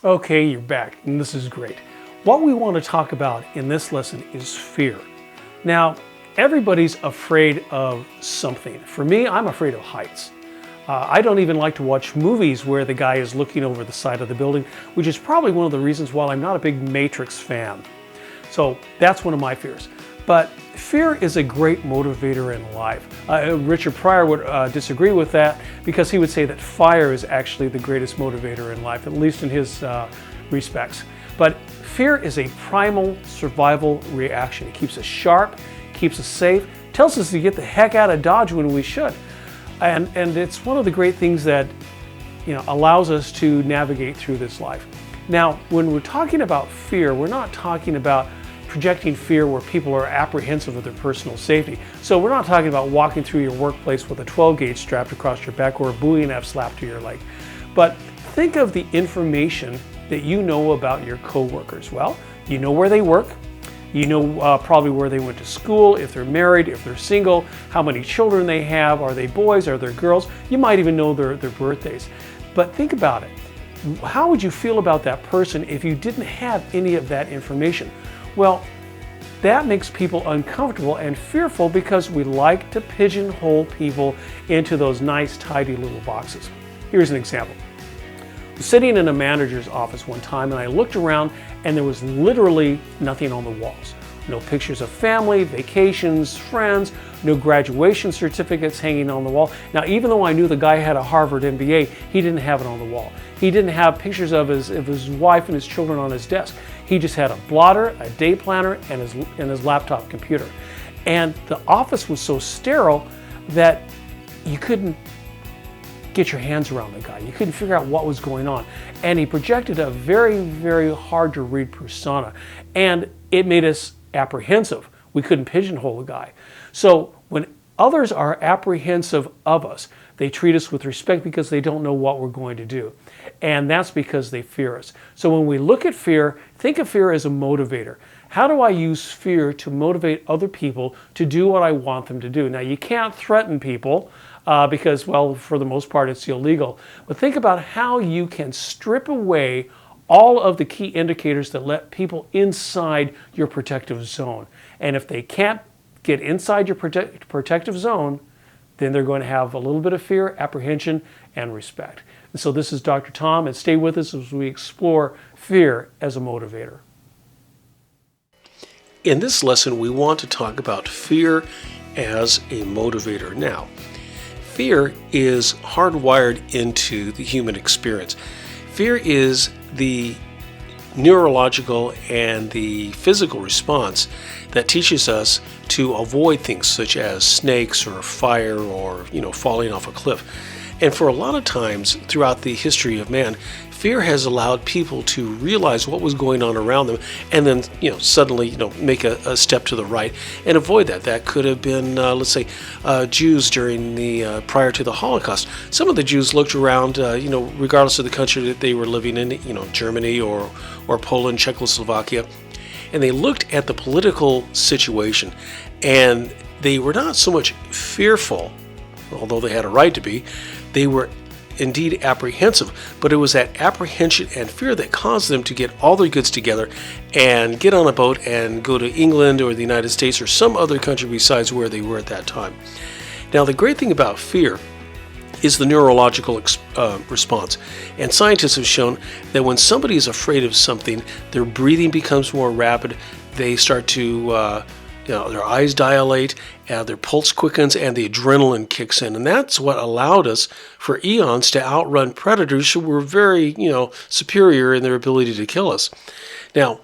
Okay, you're back, and this is great. What we want to talk about in this lesson is fear. Now, everybody's afraid of something. For me, I'm afraid of heights. I don't even like to watch movies where the guy is looking over the side of the building, which is probably one of the reasons why I'm not a big Matrix fan. So that's one of my fears. But fear is a great motivator in life. Richard Pryor would disagree with that because he would say that fire is actually the greatest motivator in life, at least in his respects. But fear is a primal survival reaction. It keeps us sharp, keeps us safe, tells us to get the heck out of Dodge when we should. And it's one of the great things that allows us to navigate through this life. Now, when we're talking about fear, we're not talking about projecting fear where people are apprehensive of their personal safety. So we're not talking about walking through your workplace with a 12-gauge strapped across your back or a Bowie knife slapped to your leg. But think of the information that you know about your coworkers. Well, you know where they work, you know probably where they went to school, if they're married, if they're single, how many children they have, are they boys, are they girls, you might even know their birthdays. But think about it. How would you feel about that person if you didn't have any of that information? Well, that makes people uncomfortable and fearful because we like to pigeonhole people into those nice, tidy little boxes. Here's an example. I was sitting in a manager's office one time and I looked around and there was literally nothing on the walls. No pictures of family, vacations, friends, no graduation certificates hanging on the wall. Now, even though I knew the guy had a Harvard MBA, he didn't have it on the wall. He didn't have pictures of his wife and his children on his desk. He just had a blotter, a day planner, and his laptop computer. And the office was so sterile that you couldn't get your hands around the guy. You couldn't figure out what was going on. And he projected a very, very hard to read persona. And it made us apprehensive. We couldn't pigeonhole the guy. So when others are apprehensive of us, they treat us with respect because they don't know what we're going to do. And that's because they fear us. So when we look at fear, think of fear as a motivator. How do I use fear to motivate other people to do what I want them to do? Now, you can't threaten people because, well, for the most part, it's illegal. But think about how you can strip away all of the key indicators that let people inside your protective zone. And if they can't get inside your protective zone, then they're going to have a little bit of fear, apprehension, and respect. And so this is Dr. Tom, and stay with us as we explore fear as a motivator. In this lesson, we want to talk about fear as a motivator. Now, fear is hardwired into the human experience. Fear is the neurological and the physical response that teaches us to avoid things such as snakes or fire or falling off a cliff. And for a lot of times throughout the history of man, fear has allowed people to realize what was going on around them and then suddenly make a step to the right and avoid that. That could have been let's say Jews during the prior to the Holocaust. Some of the Jews looked around regardless of the country that they were living in, Germany or Poland, Czechoslovakia, and they looked at the political situation and they were not so much fearful, although they had a right to be. They were indeed apprehensive, but it was that apprehension and fear that caused them to get all their goods together and get on a boat and go to England or the United States or some other country besides where they were at that time. Now, the great thing about fear is the neurological response. And scientists have shown that when somebody is afraid of something, their breathing becomes more rapid, they start to their eyes dilate, their pulse quickens, and the adrenaline kicks in. And that's what allowed us for eons to outrun predators who were very, superior in their ability to kill us. Now,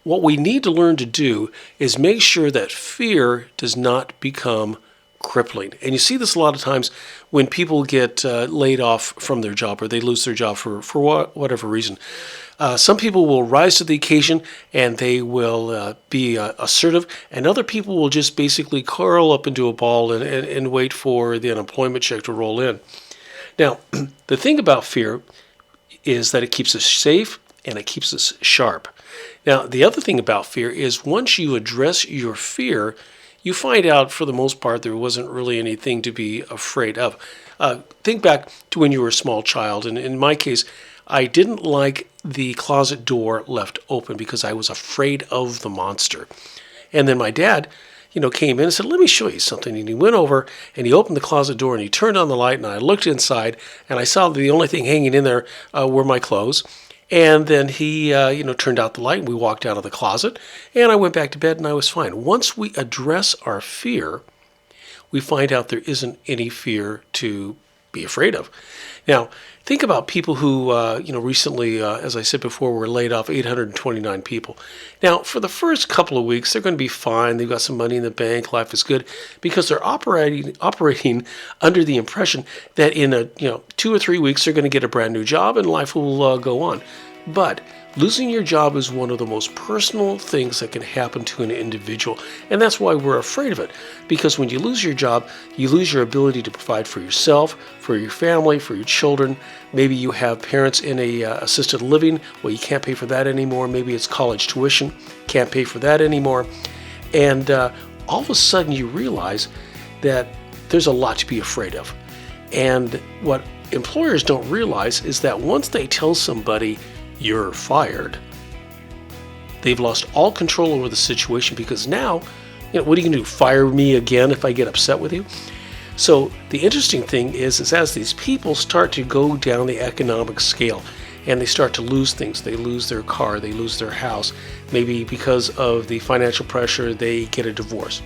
what we need to learn to do is make sure that fear does not become crippling. And you see this a lot of times when people get laid off from their job or they lose their job for whatever reason. Some people will rise to the occasion and they will be assertive, and other people will just basically curl up into a ball and wait for the unemployment check to roll in. Now, the thing about fear is that it keeps us safe and it keeps us sharp. Now, the other thing about fear is once you address your fear, you find out for the most part there wasn't really anything to be afraid of. Think back to when you were a small child, and in my case, I didn't like the closet door left open because I was afraid of the monster. And then my dad, came in and said, let me show you something. And he went over and he opened the closet door and he turned on the light, and I looked inside and I saw that the only thing hanging in there were my clothes. And then he, turned out the light and we walked out of the closet, and I went back to bed and I was fine. Once we address our fear, we find out there isn't any fear to be afraid of. Now, think about people who, recently, as I said before, were laid off, 829 people. Now, for the first couple of weeks, they're going to be fine. They've got some money in the bank. Life is good because they're operating under the impression that in 2 or 3 weeks, they're going to get a brand new job and life will go on. But losing your job is one of the most personal things that can happen to an individual, and that's why we're afraid of it. Because when you lose your job, you lose your ability to provide for yourself, for your family, for your children. Maybe you have parents in a assisted living. Well, you can't pay for that anymore. Maybe it's college tuition. Can't pay for that anymore. And all of a sudden you realize that there's a lot to be afraid of. And what employers don't realize is that once they tell somebody you're fired, they've lost all control over the situation, because now, what are you going to do? Fire me again if I get upset with you? So the interesting thing is as these people start to go down the economic scale and they start to lose things, they lose their car, they lose their house, maybe because of the financial pressure, they get a divorce.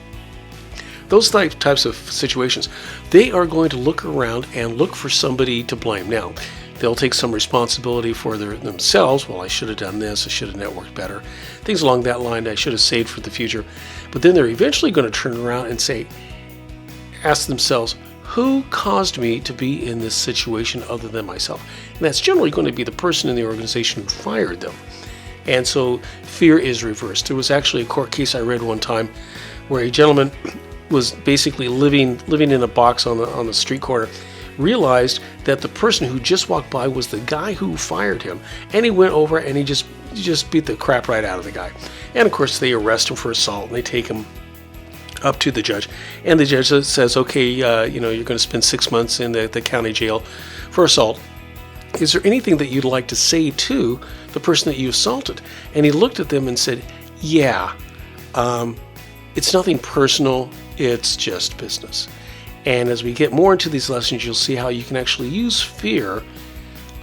Those types of situations, they are going to look around and look for somebody to blame. Now, they'll take some responsibility for themselves. Well, I should have done this. I should have networked better. Things along that line. I should have saved for the future. But then they're eventually going to turn around and ask themselves, who caused me to be in this situation other than myself? And that's generally going to be the person in the organization who fired them. And so fear is reversed. There was actually a court case I read one time where a gentleman was basically living in a box on the street corner, realized that the person who just walked by was the guy who fired him, and he went over and he just beat the crap right out of the guy. And of course they arrest him for assault and they take him up to the judge, and the judge says, okay, you're going to spend 6 months in the county jail for assault. Is there anything that you'd like to say to the person that you assaulted? And he looked at them and said, yeah, it's nothing personal, it's just business. And as we get more into these lessons, you'll see how you can actually use fear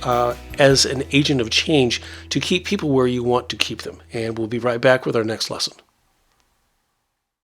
as an agent of change to keep people where you want to keep them. And we'll be right back with our next lesson.